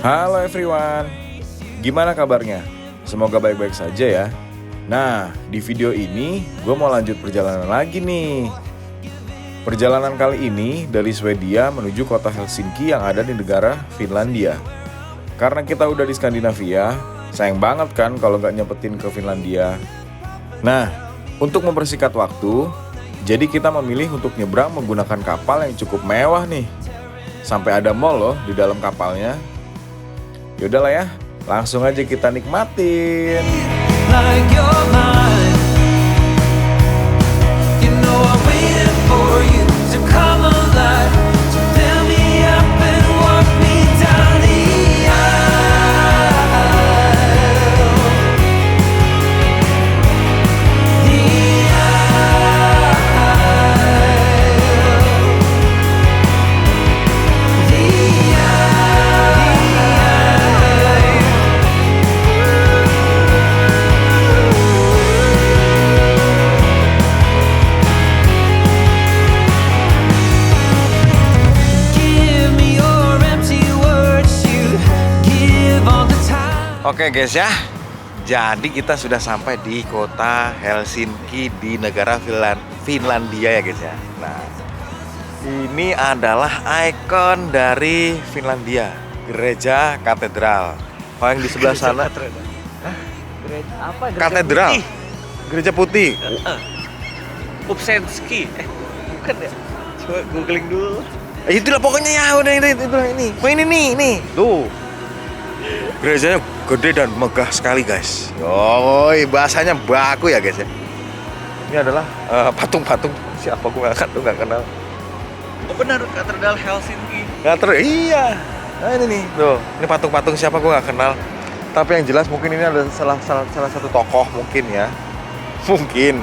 Halo everyone, gimana kabarnya? Semoga baik-baik saja ya. Nah, di video ini gue mau lanjut perjalanan lagi nih. Perjalanan kali ini dari Swedia menuju kota Helsinki yang ada di negara Findlandia. Karena kita udah di Skandinavia, sayang banget kan kalau nggak nyempetin ke Findlandia. Nah, untuk mempersingkat waktu, jadi kita memilih untuk nyebrang menggunakan kapal yang cukup mewah nih. Sampai ada mall loh di dalam kapalnya. Yaudahlah ya, langsung aja kita nikmatin. Like you're mine. You know I waited for you to come alive, to fill me up and walk me down the aisle. The Oke guys ya, jadi kita sudah sampai di kota Helsinki di negara Findlandia ya guys ya. Nah, ini adalah ikon dari Findlandia, gereja katedral. Oh, yang di sebelah sana, Gereja apa? katedral, gereja putih. Upsenski, bukan ya? Coba googling dulu. Itulah pokoknya ya, udah ini. Oh ini nih, tuh. Gerejanya gede dan megah sekali guys. Yoi, bahasanya baku ya guys ya. Ini adalah patung-patung siapa gue nggak kenal. Oh benar, katedral Helsinki. Iya. Nah ini nih, tuh. Ini patung-patung siapa gue nggak kenal. Tapi yang jelas mungkin ini adalah salah satu tokoh mungkin ya. Mungkin.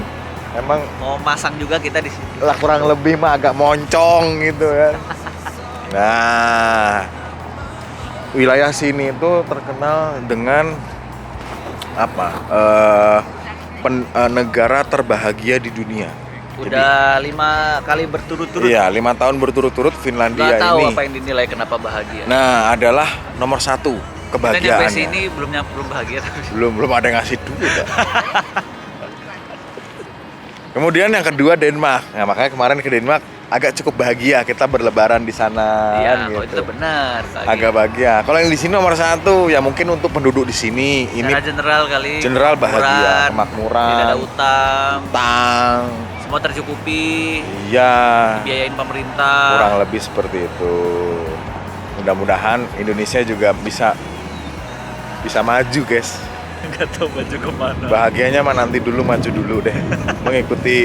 Emang mau masang juga kita di sini. Lah kurang lebih mah agak moncong gitu kan. Nah, wilayah sini itu terkenal dengan apa? Negara terbahagia di dunia. Udah 5 kali berturut-turut. Iya, 5 tahun berturut-turut Finlandia ini. Nggak tahu apa yang dinilai kenapa bahagia. Nah, adalah nomor 1 kebahagiaannya. Kita nyampe sini belum bahagia tapi. Belum ada yang ngasih duit. Ya. Kemudian yang kedua Denmark. Nah, makanya kemarin ke Denmark agak cukup bahagia, kita berlebaran di sana. Iya, gitu. itu benar. Agak bahagia. Kalau yang di sini nomor 1 ya mungkin untuk penduduk di sini. Ini general kali. General bahagia, kemakmuran. Tidak ada utang. Semua tercukupi. Iya. Dibiayain pemerintah. Kurang lebih seperti itu. Mudah-mudahan Indonesia juga bisa maju, guys. Nggak tahu maju kemana. Bahagianya mah nanti dulu, maju dulu deh.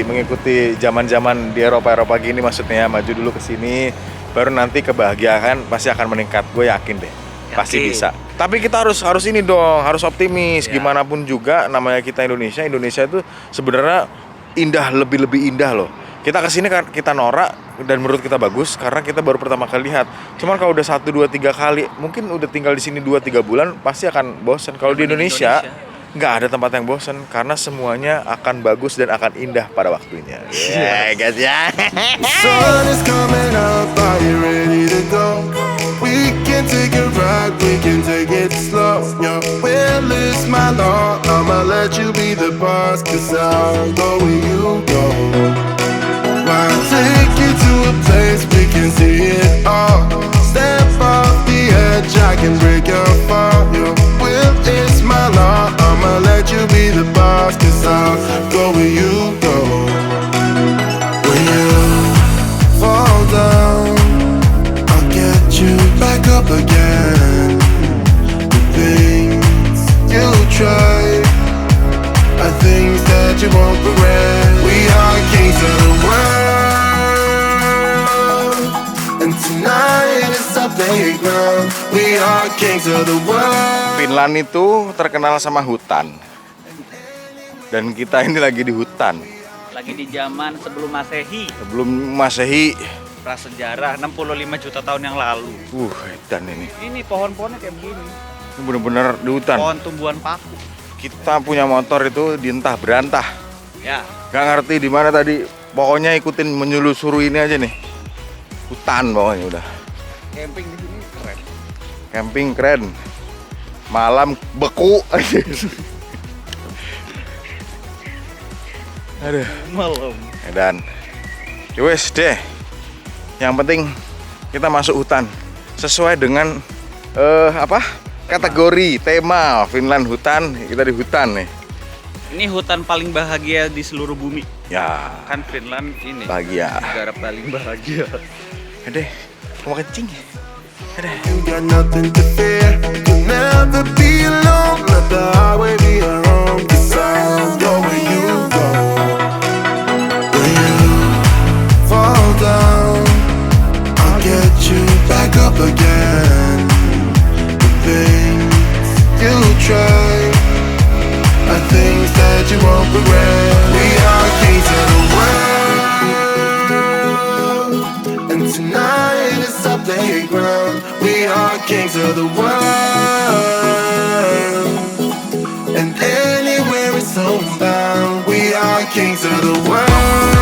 mengikuti zaman-zaman di Eropa gini, maksudnya maju dulu ke sini, baru nanti kebahagiaan pasti akan meningkat. Gue yakin deh. Pasti bisa. Tapi kita harus ini dong, harus optimis. Ya. Gimana pun juga namanya kita Indonesia itu sebenarnya lebih indah loh. Kita kesini kan kita norak dan menurut kita bagus karena kita baru pertama kali lihat. Cuman kalau udah 1, 2, 3 kali, mungkin udah tinggal di sini 2, 3 bulan pasti akan bosan. Kalau di Indonesia nggak ada tempat yang bosan karena semuanya akan bagus dan akan indah pada waktunya. Yeah, guys ya. Sun is coming up, are you ready to go? We can take a ride, we can take it slow. Your will is my law, I'ma let you be the boss, 'cause I'll go where you go. I'll take you to a place we can see it all. Step off the edge, I can break your fall. Your will is my law, I'ma let you be the boss, 'cause I'll go where you go. When you fall down, I'll get you back up again. The things you try are things that you won't regret. We are kings of the world, and tonight is our playground. We are kings of the world. Finland itu terkenal sama hutan. Dan kita ini lagi di hutan. Lagi di zaman sebelum Masehi. Prasejarah 65 juta tahun yang lalu. Hutan ini. Ini pohon-pohonnya kayak begini. Ini bener-bener di hutan. Pohon tumbuhan paku. Kita punya motor itu dientah berantah. Ya. Gak ngerti di mana tadi. Pokoknya ikutin menelusuri ini aja nih. Hutan pokoknya udah. Camping di sini keren. Camping keren. Malam beku. Aduh. Malam. Dan wes deh. Yang penting kita masuk hutan sesuai dengan kategori tema Finland hutan. Kita di hutan nih. Ini hutan paling bahagia di seluruh bumi. Ya. Kan Finland ini. Bahagia. Negara paling bahagia. Deh, mau kencing. You got nothing to fear. You'll never be alone. Let the highway be your home. 'Cause I'll go where you go. When you fall down, I'll get you back up again. The things you try are things that you won't regret. We are kings of the world, and tonight is our playground. We are kings of the world, and anywhere it's homebound. We are kings of the world.